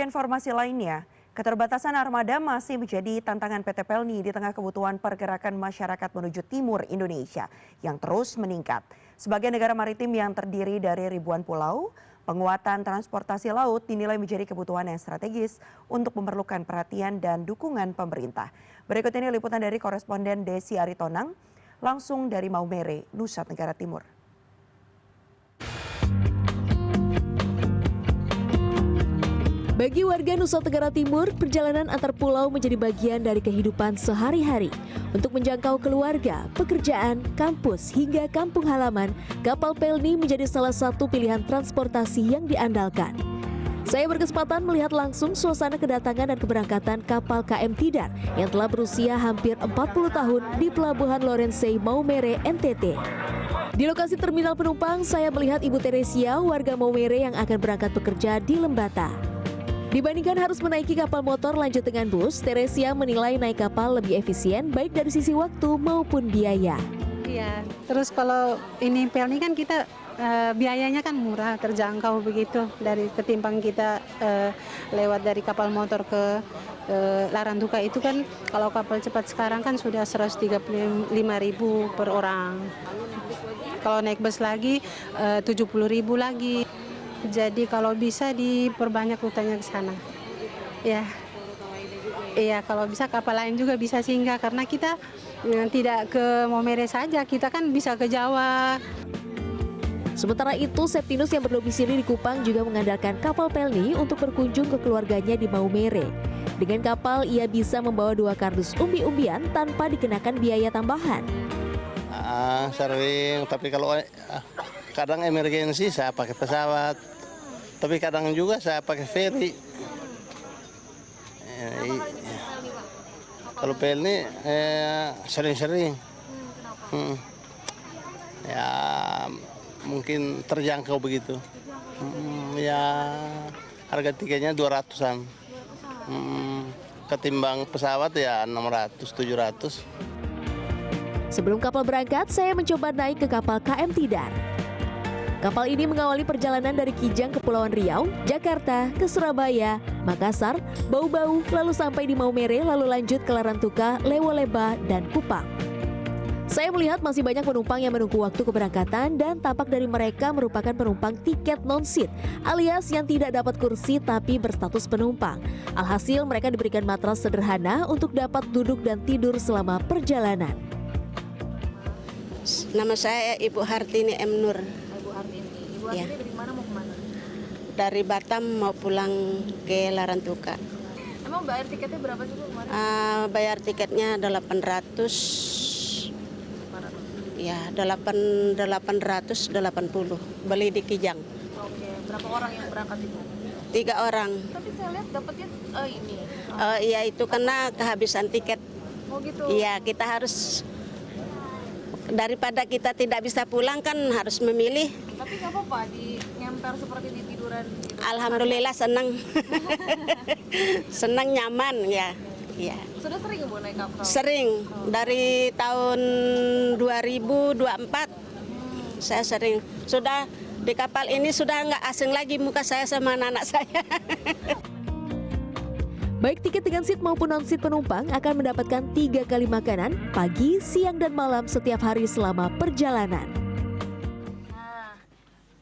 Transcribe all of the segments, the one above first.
informasi lainnya, keterbatasan armada masih menjadi tantangan PT Pelni di tengah kebutuhan pergerakan masyarakat menuju timur Indonesia yang terus meningkat. Sebagai negara maritim yang terdiri dari ribuan pulau, penguatan transportasi laut dinilai menjadi kebutuhan yang strategis untuk memerlukan perhatian dan dukungan pemerintah. Berikut ini liputan dari koresponden Desi Aritonang, langsung dari Maumere, Nusa Tenggara Timur. Bagi warga Nusa Tenggara Timur, perjalanan antar pulau menjadi bagian dari kehidupan sehari-hari. Untuk menjangkau keluarga, pekerjaan, kampus, hingga kampung halaman, kapal Pelni menjadi salah satu pilihan transportasi yang diandalkan. Saya berkesempatan melihat langsung suasana kedatangan dan keberangkatan kapal KM Tidar yang telah berusia hampir 40 tahun di Pelabuhan Lorensei, Maumere, NTT. Di lokasi terminal penumpang, saya melihat Ibu Teresia, warga Maumere yang akan berangkat bekerja di Lembata. Dibandingkan harus menaiki kapal motor lanjut dengan bus, Teresia menilai naik kapal lebih efisien baik dari sisi waktu maupun biaya. Iya, terus kalau ini Pelni kan kita biayanya kan murah, terjangkau begitu dari ketimbang kita lewat dari kapal motor ke Larantuka itu kan kalau kapal cepat sekarang kan sudah 135.000 per orang. Kalau naik bus lagi 70.000 lagi. Jadi kalau bisa diperbanyak rutenya ke sana. Ya. Iya, kalau bisa kapal lain juga bisa singgah karena kita tidak ke Maumere saja, kita kan bisa ke Jawa. Sementara itu, Septinus yang berdomisili di Kupang juga mengandalkan kapal Pelni untuk berkunjung ke keluarganya di Maumere. Dengan kapal, ia bisa membawa 2 kardus umbi-umbian tanpa dikenakan biaya tambahan. Sering, tapi kalau kadang emergensi saya pakai pesawat, tapi kadang juga saya pakai ferry. Kalau Pelni sering-sering. Ya mungkin terjangkau begitu. Ya harga tiketnya 200-an. Ketimbang pesawat ya 600-700. Sebelum kapal berangkat, saya mencoba naik ke kapal KM Tidar. Kapal ini mengawali perjalanan dari Kijang, Kepulauan Riau, Jakarta, ke Surabaya, Makassar, Bau-Bau, lalu sampai di Maumere, lalu lanjut ke Larantuka, Lewoleba, dan Kupang. Saya melihat masih banyak penumpang yang menunggu waktu keberangkatan dan tampak dari mereka merupakan penumpang tiket non-seat, alias yang tidak dapat kursi tapi berstatus penumpang. Alhasil mereka diberikan matras sederhana untuk dapat duduk dan tidur selama perjalanan. Nama saya Ibu Hartini M. Nur. Ibu Hartini dari mana mau kemana? Dari Batam mau pulang ke Larantuka. Emang bayar tiketnya berapa sih Bu kemarin? Bayar tiketnya 800. Ya, 880. Beli di Kijang. Oke, berapa orang yang berangkat itu? 3 orang. Tapi saya lihat dapatnya ini. Iya, itu karena kehabisan tiket. Oh gitu. Iya, kita harus daripada kita tidak bisa pulang kan harus memilih. Tapi nggak apa-apa di ngemper seperti di tiduran gitu. Alhamdulillah senang. Senang, nyaman ya. Iya. Sudah sering Bu naik kapal? Sering, dari tahun 2024 saya sering. Sudah di kapal ini sudah nggak asing lagi muka saya sama anak-anak saya. Baik tiket dengan seat maupun non-seat penumpang akan mendapatkan 3 kali makanan, pagi, siang, dan malam setiap hari selama perjalanan. Nah,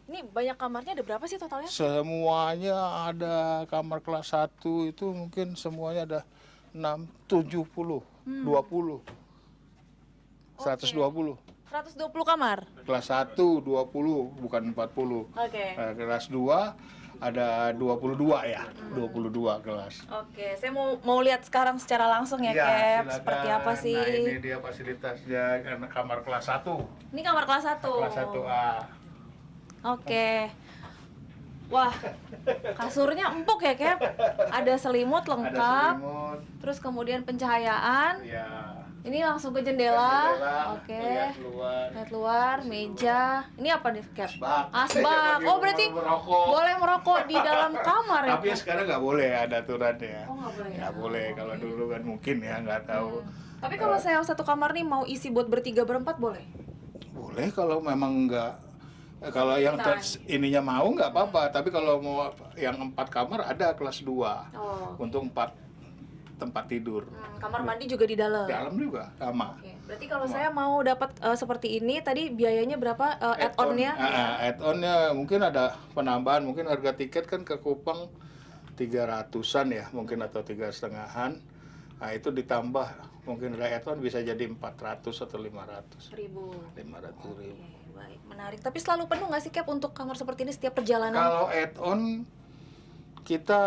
ini banyak kamarnya, ada berapa sih totalnya? Semuanya ada kamar kelas 1 itu mungkin semuanya ada 6, 70, 20, 120. 120 kamar? Kelas 1, 20, bukan 40. Oke. Kelas 2 ada 22 ya, 22 kelas. Oke, saya mau lihat sekarang secara langsung ya, Cap. Silakan. Seperti apa sih? Nah, ini dia fasilitasnya, karena kamar kelas 1. Ini kamar kelas 1. Kelas 1A. Oke. Wah, kasurnya empuk ya, Cap. Ada selimut lengkap. Ada selimut. Terus kemudian pencahayaan. Ya. Ini langsung ke jendela. Oke. Lihat luar. Lihat luar, meja. Ini apa nih, Cap? Asbak. Asbak. Oh, berarti merokok. boleh merokok di dalam kamar ya? Tapi sekarang nggak boleh, ada aturannya. Oh, nggak boleh. Nggak boleh, kalau dulu kan mungkin ya, nggak tahu. Tapi kalau saya satu kamar nih mau isi buat bertiga berempat boleh? Boleh kalau memang nggak Kalau yang ininya mau nggak apa-apa, tapi kalau mau yang 4 kamar ada kelas 2 untuk 4 tempat tidur. Kamar mandi juga di dalam. Dalam juga sama. Oke. Berarti kalau saya mau dapat seperti ini, tadi biayanya berapa add-on-nya? Add-onnya mungkin ada penambahan, mungkin harga tiket kan ke Kupang 300-an ya, mungkin atau 3,5-an. Nah itu ditambah, mungkin ada add-on bisa jadi 400 atau 500 ribu. Baik, menarik. Tapi selalu penuh nggak sih Cap untuk kamar seperti ini setiap perjalanan? Kalau add-on kita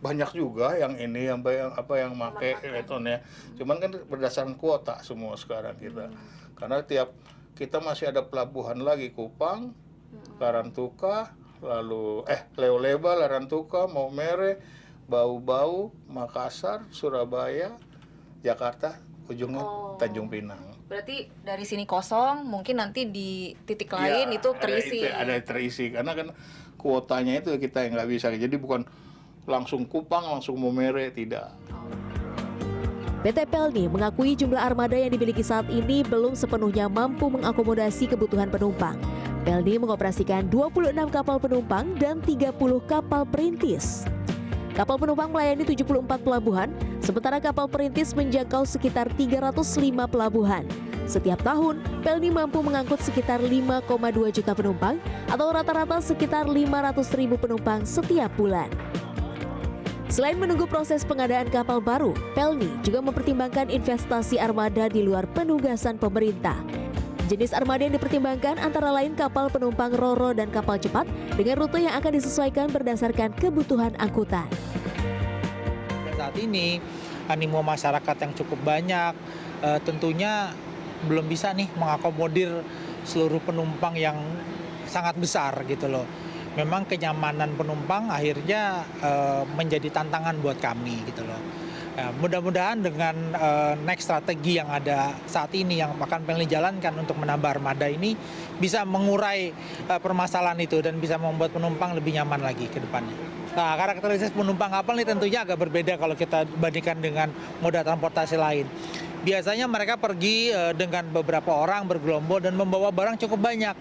banyak juga yang ini yang make add-on ya. Cuman kan berdasarkan kuota semua sekarang kita. Karena tiap kita masih ada pelabuhan lagi Kupang, Larantuka, lalu Leo-Leba, Larantuka, Maumere, Bau-Bau, Makassar, Surabaya, Jakarta, ujungnya Tanjung Pinang. Berarti dari sini kosong, mungkin nanti di titik lain itu terisi. Ada terisi, karena kan kuotanya itu kita yang nggak bisa. Jadi bukan langsung Kupang, langsung Maumere, tidak. PT Pelni mengakui jumlah armada yang dimiliki saat ini belum sepenuhnya mampu mengakomodasi kebutuhan penumpang. Pelni mengoperasikan 26 kapal penumpang dan 30 kapal perintis. Kapal penumpang melayani 74 pelabuhan, sementara kapal perintis menjangkau sekitar 305 pelabuhan. Setiap tahun, Pelni mampu mengangkut sekitar 5,2 juta penumpang atau rata-rata sekitar 500.000 penumpang setiap bulan. Selain menunggu proses pengadaan kapal baru, Pelni juga mempertimbangkan investasi armada di luar penugasan pemerintah. Jenis armada yang dipertimbangkan antara lain kapal penumpang ro-ro dan kapal cepat dengan rute yang akan disesuaikan berdasarkan kebutuhan angkutan. Saat ini animo masyarakat yang cukup banyak, tentunya belum bisa nih mengakomodir seluruh penumpang yang sangat besar gitu loh. Memang kenyamanan penumpang akhirnya menjadi tantangan buat kami gitu loh. Mudah-mudahan dengan next strategi yang ada saat ini yang akan Pelni jalankan untuk menambah armada ini bisa mengurai permasalahan itu dan bisa membuat penumpang lebih nyaman lagi ke depannya. Nah, karakteristik penumpang kapal ini tentunya agak berbeda kalau kita bandingkan dengan moda transportasi lain. Biasanya mereka pergi dengan beberapa orang bergerombol dan membawa barang cukup banyak.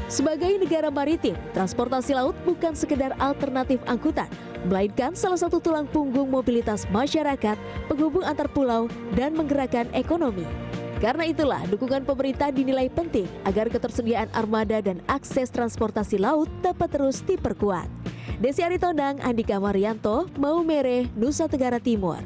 Sebagai negara maritim, transportasi laut bukan sekedar alternatif angkutan, melainkan salah satu tulang punggung mobilitas masyarakat, penghubung antar pulau, dan menggerakkan ekonomi. Karena itulah, dukungan pemerintah dinilai penting agar ketersediaan armada dan akses transportasi laut dapat terus diperkuat. Desi Aritondang, Andika Marianto, Maumere, Nusa Tenggara Timur.